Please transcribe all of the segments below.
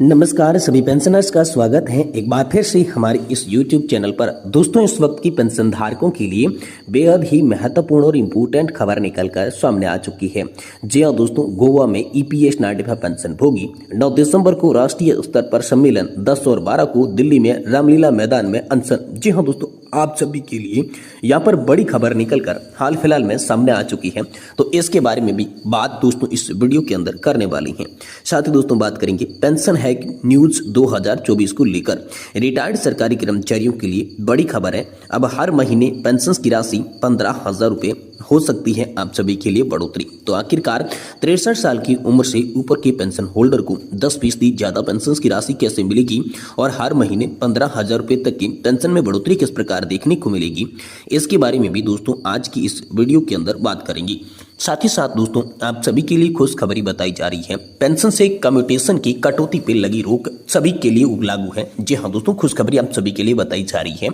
नमस्कार सभी पेंशनर्स का स्वागत है एक बार फिर से हमारे इस YouTube चैनल पर। दोस्तों इस वक्त की पेंशन धारकों के लिए बेहद ही महत्वपूर्ण और इम्पोर्टेंट खबर निकलकर सामने आ चुकी है। जी हाँ दोस्तों, गोवा में EPS 95 पेंशनभोगी 9 दिसंबर को राष्ट्रीय स्तर पर सम्मेलन, 10 और 12 को दिल्ली में रामलीला मैदान में अनशन। जी हाँ दोस्तों, आप सभी के लिए यहाँ पर बड़ी खबर निकलकर हाल फिलहाल में सामने आ चुकी है, तो इसके बारे में भी बात दोस्तों इस वीडियो के अंदर करने वाली हैं। साथ ही दोस्तों बात करेंगे पेंशन हैक न्यूज 2024 को लेकर। रिटायर्ड सरकारी कर्मचारियों के लिए बड़ी खबर है। अब हर महीने पेंशन की राशि 15,000 रुपये हो सकती है आप सभी के लिए बढ़ोतरी। तो आखिरकार 63 साल की उम्र से ऊपर के पेंशन होल्डर को 10% ज्यादा पेंशन की राशि कैसे मिलेगी और हर महीने 15,000 रुपये तक की पेंशन में बढ़ोतरी किस प्रकार देखने को मिलेगी, इसके बारे में भी दोस्तों आज की इस वीडियो के अंदर बात करेंगे। साथ ही साथ दोस्तों आप सभी के लिए खुशखबरी बताई जा रही है। पेंशन से कम्यूटेशन की कटौती पर लगी रोक सभी के लिए लागू है। जी हाँ दोस्तों, खुशखबरी आप सभी के लिए बताई जा रही है।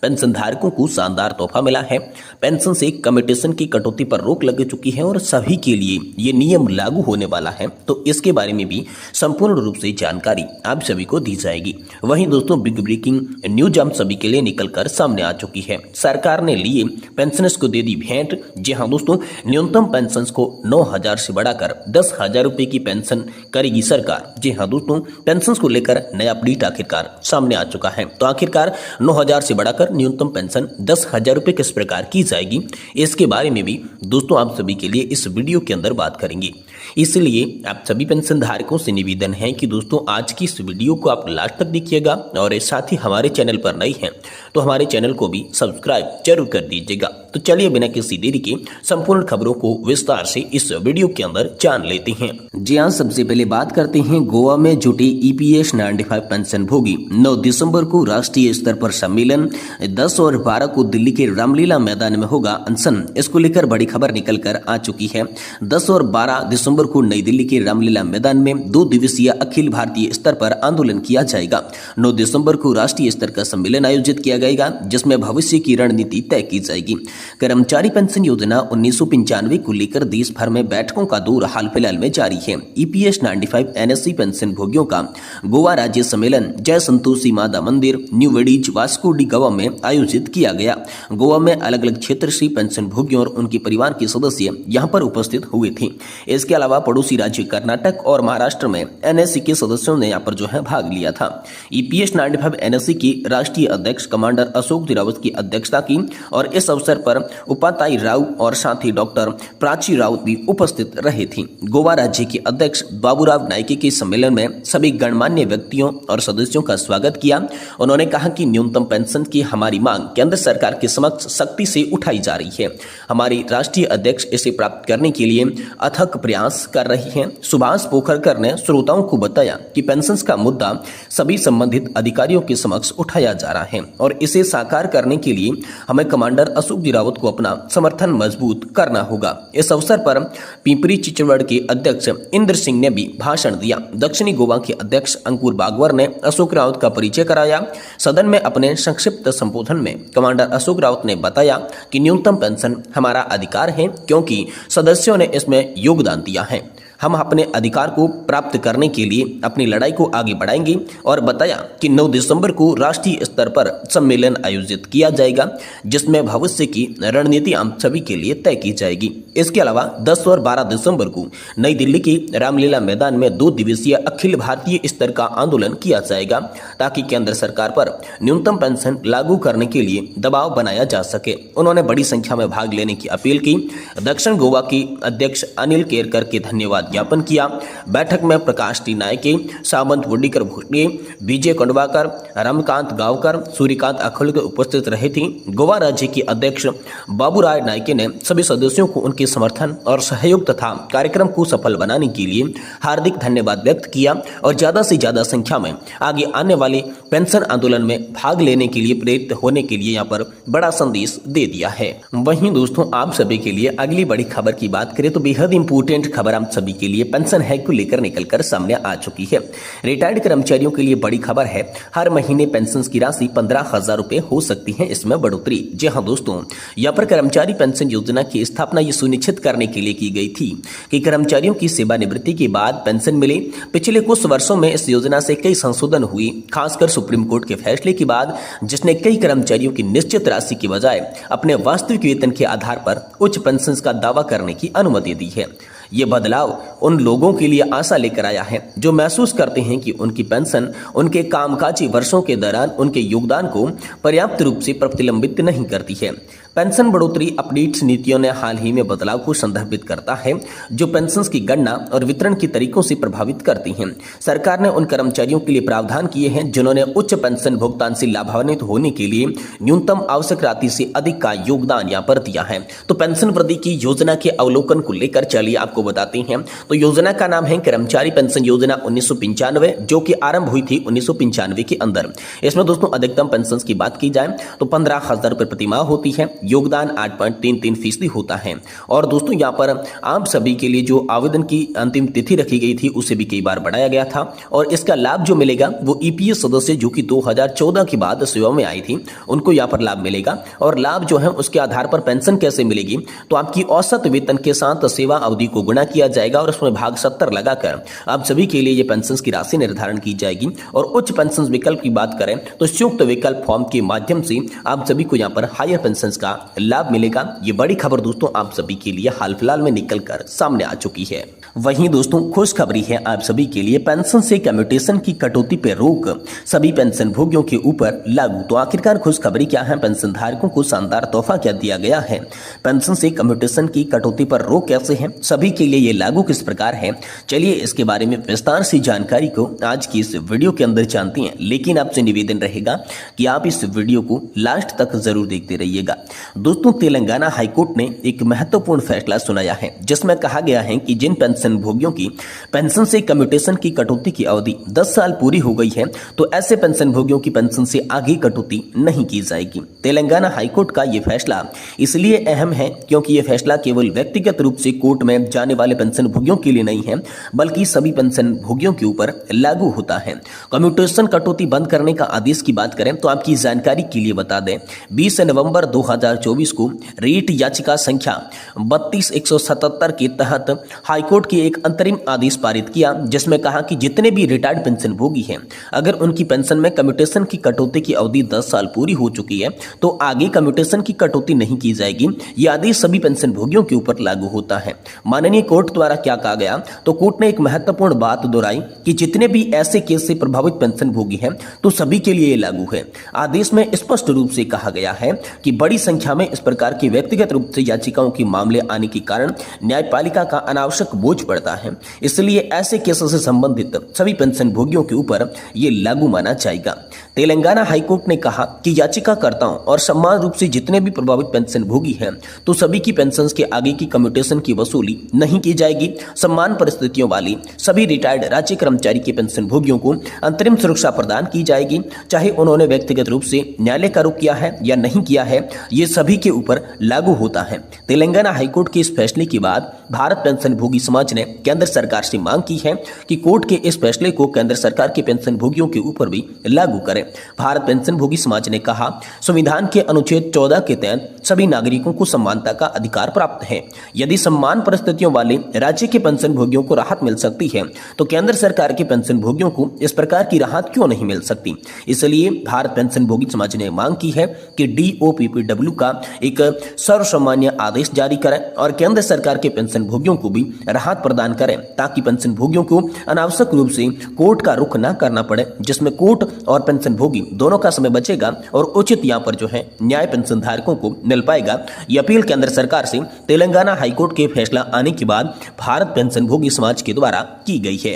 पेंशन धारकों को शानदार तोहफा मिला है। पेंशन से कम्यूटेशन की कटौती पर रोक लग चुकी है और सभी के लिए ये नियम लागू होने वाला है। तो इसके बारे में भी संपूर्ण रूप से जानकारी आप सभी को दी जाएगी। वहीं दोस्तों बिग ब्रेकिंग न्यूज आप सभी के लिए निकलकर सामने आ चुकी है। सरकार ने लिए पेंशनर्स को दे दी भेंट। जी हाँ दोस्तों, न्यूनतम पेंशन को 9,000 से बढ़ाकर 10,000 रुपए की पेंशन करेगी सरकार। जी हाँ दोस्तों, पेंशन को लेकर नया अपडेट आखिरकार सामने आ चुका है। तो आखिरकार 9,000 से बढ़ाकर न्यूनतम पेंशन 10,000 रुपए किस प्रकार की जाएगी, इसके बारे में भी दोस्तों आप सभी के लिए इस वीडियो के अंदर बात करेंगे। इसलिए आप सभी पेंशन धारकों से निवेदन है कि दोस्तों आज की इस वीडियो को आप लास्ट तक देखिएगा और साथ ही हमारे चैनल पर नए हैं तो हमारे चैनल को भी सब्सक्राइब जरूर कर दीजिएगा। तो चलिए बिना किसी देरी के संपूर्ण खबरों को विस्तार से इस वीडियो के अंदर जान लेते हैं। जी हाँ, सबसे पहले बात करते हैं गोवा में जुटे EPS 95 पेंशनभोगी। 9 दिसंबर को राष्ट्रीय स्तर पर सम्मेलन, 10 और 12 को दिल्ली के रामलीला मैदान में होगा अनशन। इसको लेकर बड़ी खबर निकल कर आ चुकी है। 10 और 12 दिसंबर को नई दिल्ली के रामलीला मैदान में 2 दिवसीय अखिल भारतीय स्तर पर आंदोलन किया जाएगा। 9 दिसंबर को राष्ट्रीय स्तर का सम्मेलन आयोजित किया जाएगा जिसमें भविष्य की रणनीति तय की जाएगी। कर्मचारी पेंशन योजना 1995 को लेकर देश भर में बैठकों का दौर हाल फिलहाल में जारी है। EPS 95 NSC पेंशन भोगियों का गोवा राज्य सम्मेलन जय संतोषी माता मंदिर, न्यू वेडीज, वास्को डी गामा में आयोजित किया गया। गोवा में अलग अलग क्षेत्र से पेंशन भोगियों और उनके परिवार के सदस्य यहां पर उपस्थित हुए थे। इसके अलावा पड़ोसी राज्य कर्नाटक और महाराष्ट्र में NSC के सदस्यों ने यहाँ पर जो है भाग लिया था। EPS 95 NSC की राष्ट्रीय अध्यक्ष कमांडर अशोक रावत की अध्यक्षता की और इस अवसर पर उपाताई राव और साथ ही डॉक्टर प्राची राउत भी उपस्थित रहे थे। गोवा राज्य के अध्यक्ष बाबूराव नायके के सम्मेलन में सभी गणमान्य व्यक्तियों और सदस्यों का स्वागत किया। उन्होंने कहा कि न्यूनतम पेंशन की हमारी मांग केंद्र सरकार के समक्ष सख्ती से उठाई जा रही है। हमारी राष्ट्रीय अध्यक्ष इसे प्राप्त करने के लिए अथक प्रयास कर रही हैं। सुभाष पोखरकर ने श्रोताओं को बताया कि पेंशन का मुद्दा सभी संबंधित अधिकारियों के समक्ष उठाया जा रहा है और इसे साकार करने के लिए हमें कमांडर अशोक रावत को अपना समर्थन मजबूत करना होगा। इस अवसर पर पिंपरी चिचवड़ के अध्यक्ष इंद्र सिंह ने भी भाषण दिया। दक्षिणी गोवा के अध्यक्ष अंकुर बागवर ने अशोक रावत का परिचय कराया। सदन में अपने संक्षिप्त संबोधन में कमांडर अशोक रावत ने बताया कि न्यूनतम पेंशन हमारा अधिकार है क्योंकि सदस्यों ने इसमें योगदान दिया है। हम अपने अधिकार को प्राप्त करने के लिए अपनी लड़ाई को आगे बढ़ाएंगे और बताया कि 9 दिसंबर को राष्ट्रीय स्तर पर सम्मेलन आयोजित किया जाएगा जिसमें भविष्य की रणनीति हम सभी के लिए तय की जाएगी। इसके अलावा 10 और 12 दिसंबर को नई दिल्ली के रामलीला मैदान में 2 दिवसीय अखिल भारतीय स्तर का आंदोलन किया जाएगा ताकि केंद्र सरकार पर न्यूनतम पेंशन लागू करने के लिए दबाव बनाया जा सके। उन्होंने बड़ी संख्या में भाग लेने की अपील की। दक्षिण गोवा के अध्यक्ष अनिल केरकर के धन्यवाद ज्ञापन किया। बैठक में प्रकाश टी नायके, सामंत वुडीकर भुट्टे, विजय कंडवाकर, रमकांत गांवकर, सूर्यकांत अखुल उपस्थित रहे थे। गोवा राज्य के अध्यक्ष बाबूराय नायके ने सभी सदस्यों को उनके समर्थन और सहयोग तथा कार्यक्रम को सफल बनाने के लिए हार्दिक धन्यवाद व्यक्त किया और ज्यादा से ज्यादा संख्या में आगे आने वाले पेंशन आंदोलन में भाग लेने के लिए प्रेरित होने के लिए यहाँ पर बड़ा संदेश दे दिया है। वहीं दोस्तों आप सभी के लिए अगली बड़ी खबर की बात करें तो बेहद इंपोर्टेंट खबर आप सभी के लिए पेंशन हैक को लेकर निकलकर सामने आ चुकी है। रिटायर्ड कर्मचारियों के लिए बड़ी खबर है, हर महीने पेंशन की राशि 15,000 रुपए हो सकती है, इसमें बढ़ोतरी। जी हाँ दोस्तों, यहाँ पर कर्मचारी पेंशन योजना की स्थापना ये सुनिश्चित करने के लिए की गई थी कि कर्मचारियों की सेवानिवृत्ति के बाद पेंशन मिले। पिछले कुछ वर्षों में इस योजना से कई संशोधन हुई, खासकर सुप्रीम कोर्ट के फैसले के बाद, जिसने कई कर्मचारियों की निश्चित राशि की बजाय अपने वास्तविक वेतन के आधार पर उच्च पेंशन का दावा करने की अनुमति दी है। ये बदलाव उन लोगों के लिए आशा लेकर आया है जो महसूस करते हैं कि उनकी पेंशन उनके कामकाजी वर्षों के दौरान उनके योगदान को पर्याप्त रूप से प्रतिलंबित नहीं करती है। पेंशन बढ़ोतरी अपडेट्स नीतियों ने हाल ही में बदलाव को संदर्भित करता है जो पेंशन की गणना और वितरण के तरीकों से प्रभावित करती हैं। सरकार ने उन कर्मचारियों के लिए प्रावधान किए हैं जिन्होंने उच्च पेंशन भुगतान से लाभान्वित होने के लिए न्यूनतम आवश्यक राशि से अधिक का योगदान यहाँ पर दिया है। तो पेंशन वृद्धि की योजना के अवलोकन को लेकर चलिए आपको बताते हैं। तो योजना का नाम है कर्मचारी पेंशन योजना 1995, जो कि आरंभ हुई थी 1995 के अंदर। इसमें दोस्तों अधिकतम पेंशन की बात की जाए तो 15,000 रुपए प्रति माह होती है, योगदान 8.33% होता है। और दोस्तों यहाँ पर आप सभी के लिए जो आवेदन की अंतिम तिथि रखी गई थी उसे भी कई बार बढ़ाया गया था, और इसका लाभ जो मिलेगा वो ईपीएस सदस्य जो कि 2014 के बाद सेवा में आई थी उनको यहाँ पर लाभ मिलेगा। और लाभ जो है उसके आधार पर पेंशन कैसे मिलेगी, तो आपकी औसत वेतन के साथ सेवा अवधि को गुणा किया जाएगा और उसमें भाग 70 लगाकर आप सभी के लिए ये पेंशन की राशि निर्धारण की जाएगी। और उच्च पेंशन विकल्प की बात करें तो संयुक्त विकल्प फॉर्म के माध्यम से आप सभी को यहाँ पर हायर पेंशन का लाभ मिलेगा। ये बड़ी खबर दोस्तों आप सभी के लिए हाल फिलहाल में निकलकर सामने आ चुकी है। वहीं दोस्तों खुशखबरी है आप सभी के लिए, पेंशन से कम्यूटेशन की कटौती पर रोक सभी पेंशन भोगियों के ऊपर लागू। तो आखिरकार खुशखबरी क्या है, पेंशन धारकों को शानदार तोहफा क्या दिया गया है, पेंशन से कम्यूटेशन की कटौती पर रोक कैसे है, सभी के लिए ये लागू किस प्रकार है, चलिए इसके बारे में विस्तार से जानकारी को आज की इस वीडियो के अंदर जानते हैं। लेकिन आपसे निवेदन रहेगा कि आप इस वीडियो को लास्ट तक जरूर देखते रहिएगा। दोस्तों तेलंगाना हाईकोर्ट ने एक महत्वपूर्ण फैसला सुनाया है जिसमें कहा गया है कि जिन पेंशन भोगियों की पेंशन से कम्यूटेशन की कटौती की अवधि 10 साल पूरी हो गई है तो ऐसे पेंशन भोगियों की पेंशन से आगे कटौती नहीं की जाएगी। तेलंगाना हाईकोर्ट का यह फैसला इसलिए अहम है क्योंकि यह फैसला केवल व्यक्तिगत रूप से कोर्ट में जाने वाले पेंशन भोगियों के लिए नहीं है बल्कि सभी पेंशन भोगियों के ऊपर लागू होता है। कम्यूटेशन कटौती बंद करने का आदेश की बात करें तो आपकी जानकारी के लिए बता दें 20 नवंबर 2024 को रीट याचिका संख्या 32,177 के तहत हाईकोर्ट की एक अंतरिम आदेश पारित किया जिसमें कहा कि जितने भी रिटायर्ड पेंशन भोगी हैं अगर उनकी पेंशन में कम्यूटेशन की कटौती की अवधि 10 साल पूरी हो चुकी है तो आगे कम्यूटेशन की कटौती नहीं की जाएगी। यह आदेश सभी पेंशन भोगियों के ऊपर लागू होता है। माननीय कोर्ट द्वारा क्या कहा गया, तो कोर्ट ने एक महत्वपूर्ण बात दोहराई कि जितने भी ऐसे केस से प्रभावित पेंशन भोगी हैं तो सभी के लिए लागू है। आदेश में स्पष्ट रूप से कहा गया है कि बड़ी संख्या में इस प्रकार की व्यक्तिगत रूप से याचिकाओं की मामले आने के कारण न्यायपालिका का अनावश्यक बोझ पड़ता है, इसलिए ऐसे केसों से संबंधित सभी पेंशन भोगियों के ऊपर ये लागू माना जाएगा। तेलंगाना हाईकोर्ट ने कहा कि याचिकाकर्ताओं और समान रूप से जितने भी प्रभावित पेंशन भोगी हैं तो सभी की पेंशन के आगे की कम्यूटेशन की वसूली नहीं की जाएगी। समान परिस्थितियों वाली सभी रिटायर्ड राज्य कर्मचारी के पेंशन भोगियों को अंतरिम सुरक्षा प्रदान की जाएगी, चाहे उन्होंने व्यक्तिगत रूप से न्यायालय का रुख किया है या नहीं किया है, ये सभी के ऊपर लागू होता है। तेलंगाना हाईकोर्ट के इस फैसले के बाद भारत पेंशन भोगी समाज ने केंद्र सरकार से मांग की है कि कोर्ट के इस फैसले को केंद्र सरकार के पेंशन भोगियों के ऊपर भी लागू करें। भारत पेंशन भोगी समाज ने कहा, संविधान के अनुच्छेद 14 के तहत सभी नागरिकों को समानता का अधिकार प्राप्त है। यदि समान परिस्थितियों वाले राज्य के पेंशन भोगियों को राहत मिल सकती है तो केंद्र सरकार के पेंशन भोगियों को इस प्रकार की राहत क्यों नहीं मिल सकती। इसलिए भारत पेंशन भोगी समाज ने मांग की है कि DOPPW का एक सर्वसामान्य आदेश जारी करें और केंद्र सरकार के पेंशन भोगियों को भी राहत प्रदान करें ताकि पेंशन भोगियों को अनावश्यक रूप से कोर्ट का रुख न करना पड़े, जिसमें कोर्ट और पेंशन भोगी दोनों का समय बचेगा और उचित यहाँ पर जो है न्याय पेंशन धारकों को मिल पाएगा। ये अपील केंद्र सरकार से तेलंगाना हाईकोर्ट के फैसला आने के बाद भारत पेंशन भोगी समाज के द्वारा की गई है।